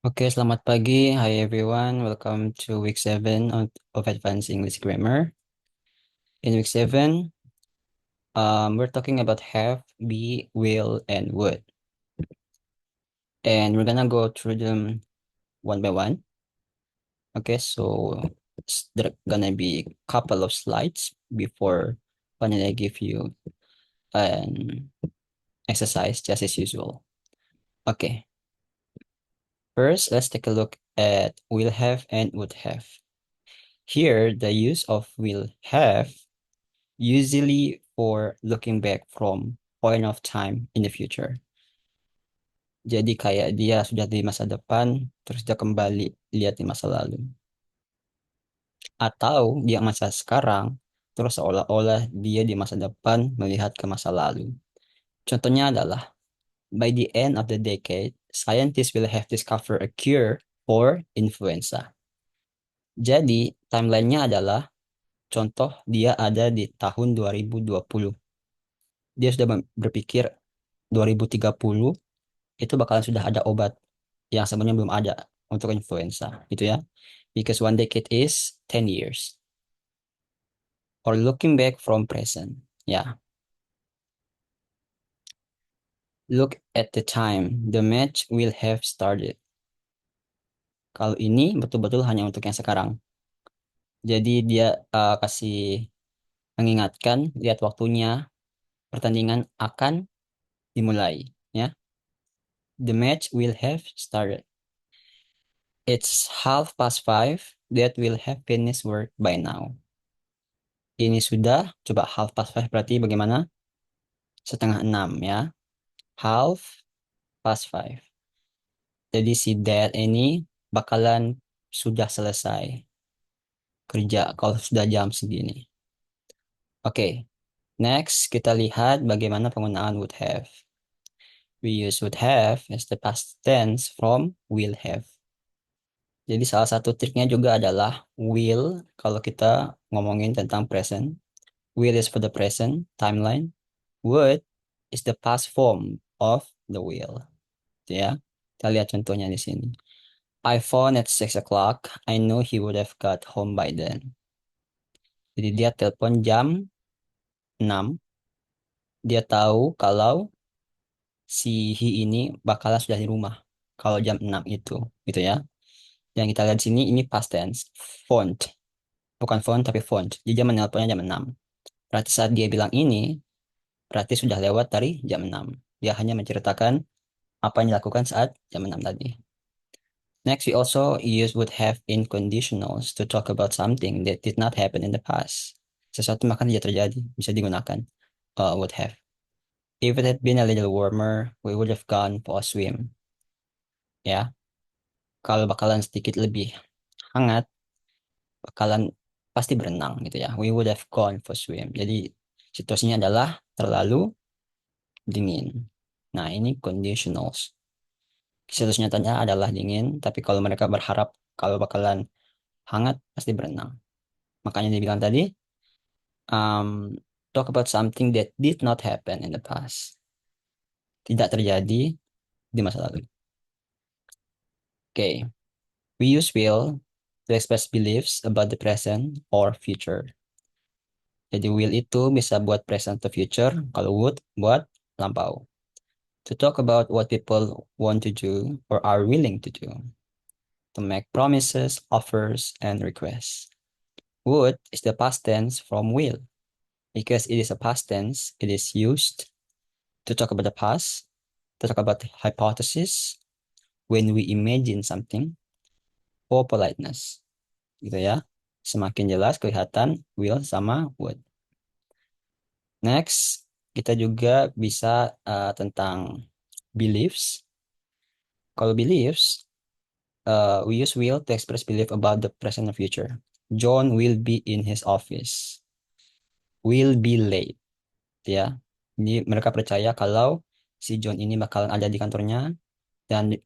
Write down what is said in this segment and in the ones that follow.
Oke, selamat pagi. Hi everyone. Welcome to week 7 of Advanced English Grammar. In week 7, we're talking about have, be, will, and would. And we're gonna go through them one by one. Okay, so there gonna be a couple of slides before finally I give you an exercise just as usual. Okay, first let's take a look at will have and would have. Here, the use of will have usually for looking back from point of time in the future. Jadi kayak dia sudah di masa depan, terus dia kembali lihat di masa lalu. Atau dia masa sekarang, terus seolah-olah dia di masa depan melihat ke masa lalu. Contohnya adalah, by the end of the decade, scientists will have discovered a cure for influenza. Jadi, timelinenya adalah, contoh dia ada di tahun 2020. Dia sudah berpikir 2030 itu bakalan sudah ada obat yang sebenarnya belum ada untuk influenza gitu ya. Because one decade is 10 years. Or looking back from present. Ya, look at the time the match will have started. Kalau ini betul-betul hanya untuk yang sekarang. Jadi dia kasih mengingatkan, lihat waktunya, pertandingan akan dimulai. Ya, the match will have started. It's 5:30. That will have finished work by now. Ini sudah, coba 5:30 berarti bagaimana? 5:30 ya. 5:30. Jadi si dad ini bakalan sudah selesai kerja kalau sudah jam segini. Oke, next kita lihat bagaimana penggunaan would have. We use would have as the past tense from will have. Jadi salah satu triknya juga adalah will kalau kita ngomongin tentang present. Will is for the present timeline. Would is the past form of the will. Ya, kita lihat contohnya di sini. I phone at 6 o'clock. I know he would have got home by then. Jadi dia telepon jam 6. Dia tahu kalau si he ini bakalan sudah di rumah kalau jam 6 itu, gitu ya. Yang kita lihat di sini ini past tense, phone, bukan phone tapi phone. Jadi dia menelponnya jam 6. Berarti saat dia bilang ini, berarti sudah lewat dari jam 6. Dia hanya menceritakan apa yang dilakukan saat jam 6 tadi. Next, we also use would have in conditionals to talk about something that did not happen in the past. Sesuatu maka tidak terjadi, bisa digunakan would have. If it had been a little warmer, we would have gone for a swim. Ya, kalau bakalan sedikit lebih hangat, bakalan pasti berenang gitu ya. We would have gone for swim. Jadi situasinya adalah terlalu dingin. Nah, ini conditionals. Situasi nyatanya adalah dingin, tapi kalau mereka berharap kalau bakalan hangat, pasti berenang. Makanya dibilang tadi, talk about something that did not happen in the past. Tidak terjadi di masa lalu. Okay. We use will to express beliefs about the present or future. Jadi will itu bisa buat present to future, kalau would buat lampau. To talk about what people want to do or are willing to do. To make promises, offers, and requests. Would is the past tense from will. Because it is a past tense, it is used to talk about the past, to talk about the hypothesis, when we imagine something, or politeness. Gitu ya. Semakin jelas kelihatan will sama would. Next, kita juga bisa tentang beliefs. Kalau beliefs, we use will to express belief about the present and future. John will be in his office. Will be late. Ya. Ini mereka percaya kalau si John ini bakalan ada di kantornya dan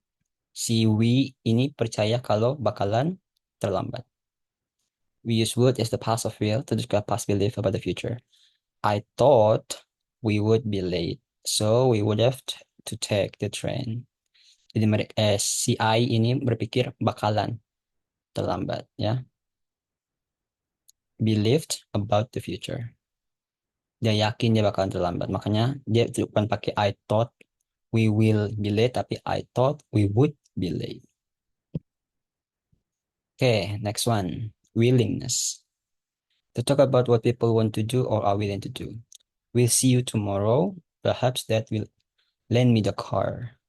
si we ini percaya kalau bakalan terlambat. We use would as the past of will to describe past belief about the future. I thought we would be late, so we would have to take the train. Jadi mereka si I ini berpikir bakalan terlambat ya. Believed about the future. Dia yakin dia bakalan terlambat. Makanya dia bukan pakai I thought we will be late, tapi I thought we would be late. Okay, next one. Willingness. To talk about what people want to do or are willing to do. We'll see you tomorrow. Perhaps that will lend me the car.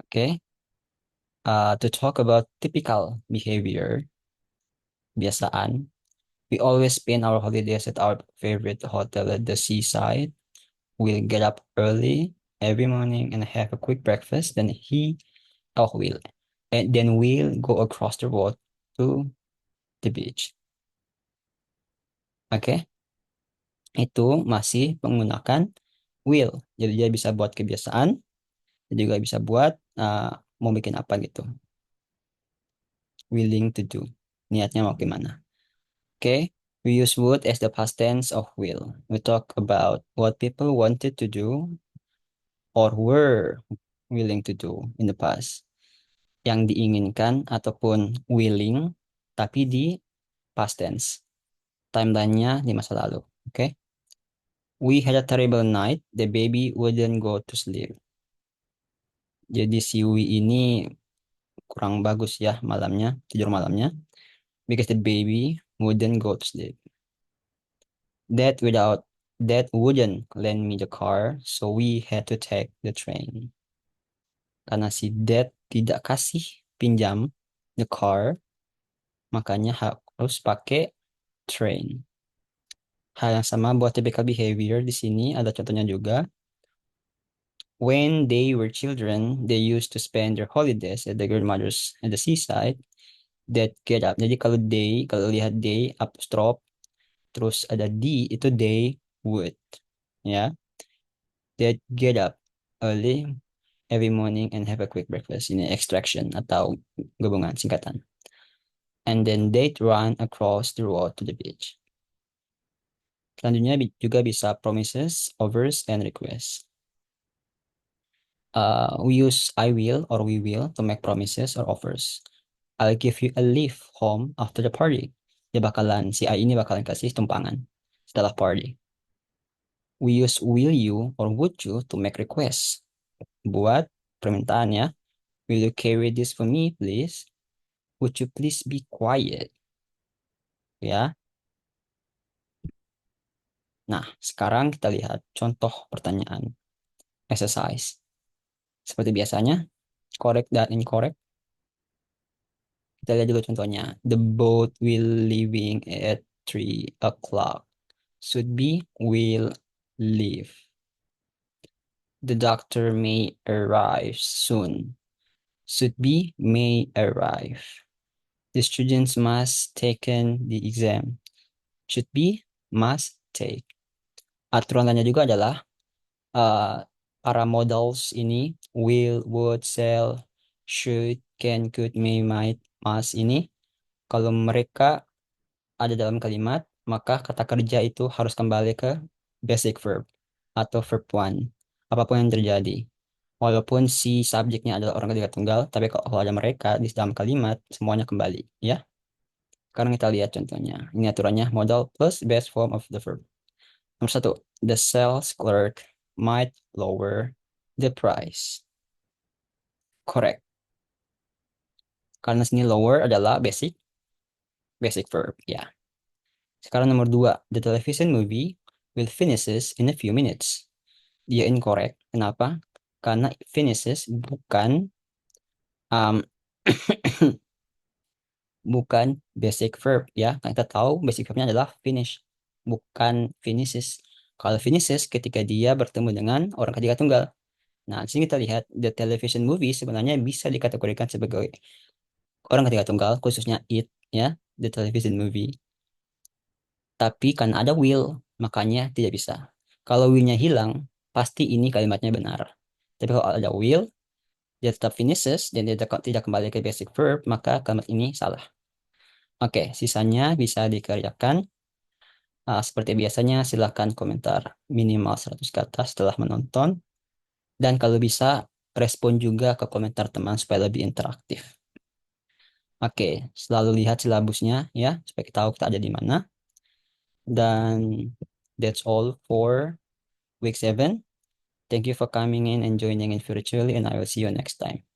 Okay. To talk about typical behavior, biasaan. We always spend our holidays at our favorite hotel at the seaside. We'll get up early every morning and have a quick breakfast. Then we'll go across the road to the beach. Oke, okay? Itu masih menggunakan will. Jadi dia bisa buat kebiasaan, dia juga bisa buat mau bikin apa gitu. Willing to do. Niatnya mau gimana. Oke, okay? We use would as the past tense of will. We talk about what people wanted to do or were willing to do in the past. Yang diinginkan ataupun willing, tapi di past tense. Timelinenya di masa lalu. Oke. Okay? We had a terrible night. The baby wouldn't go to sleep. Jadi si Wi ini kurang bagus ya malamnya, tidur malamnya. Because the baby wouldn't go to sleep. Dad without Dad wouldn't lend me the car, so we had to take the train. Karena si Dad tidak kasih pinjam the car, makanya harus pakai train. Hal yang sama buat typical behavior di sini ada contohnya juga. When they were children, they used to spend their holidays at the grandmother's at the seaside. That get up. Jadi kalau lihat they apostrophe terus ada D itu they would, ya. That get up early every morning and have a quick breakfast. Ini extraction atau gabungan singkatan. And then they'd run across the road to the beach. Selanjutnya juga bisa promises, offers, and requests. We use I will or we will to make promises or offers. I'll give you a lift home after the party. Si I ini bakalan kasih tumpangan setelah party. We use will you or would you to make requests. Buat permintaan ya. Will you carry this for me, please? Would you please be quiet? Ya. Nah, sekarang kita lihat contoh pertanyaan exercise. Seperti biasanya, correct dan incorrect. Kita lihat dulu contohnya. The boat will leaving at 3 o'clock. Should be will leave. The doctor may arrive soon. Should be may arrive. The students must taken the exam. Should be must take. Aturan lainnya juga adalah para modals ini will, would, shall, should, can, could, may, might, must ini kalau mereka ada dalam kalimat maka kata kerja itu harus kembali ke basic verb atau verb one apapun yang terjadi. Walaupun si subjeknya adalah orang ketiga tunggal, tapi kalau ada mereka di dalam kalimat semuanya kembali, ya. Sekarang kita lihat contohnya. Ini aturannya modal plus best form of the verb. Nomor satu, the sales clerk might lower the price. Correct. Karena sini lower adalah basic verb, ya. Sekarang nomor dua, the television movie will finishes in a few minutes. Dia incorrect. Kenapa? Karena finishes bukan um, bukan basic verb ya. Kan kita tahu basic verbnya adalah finish, bukan finishes. Kalau finishes ketika dia bertemu dengan orang ketiga tunggal. Nah, di sini kita lihat the television movie sebenarnya bisa dikategorikan sebagai orang ketiga tunggal, khususnya it ya, the television movie. Tapi karena ada will, makanya tidak bisa. Kalau will-nya hilang, pasti ini kalimatnya benar. Tapi kalau ada will, dia tetap finishes dan dia tidak kembali ke basic verb, maka kalimat ini salah. Oke, sisanya bisa dikerjakan. Seperti biasanya, silahkan komentar minimal 100 kata setelah menonton. Dan kalau bisa, respon juga ke komentar teman supaya lebih interaktif. Oke, selalu lihat silabusnya ya, supaya kita tahu kita ada di mana. Dan that's all for week 7. Thank you for coming in and joining in virtually, and I will see you next time.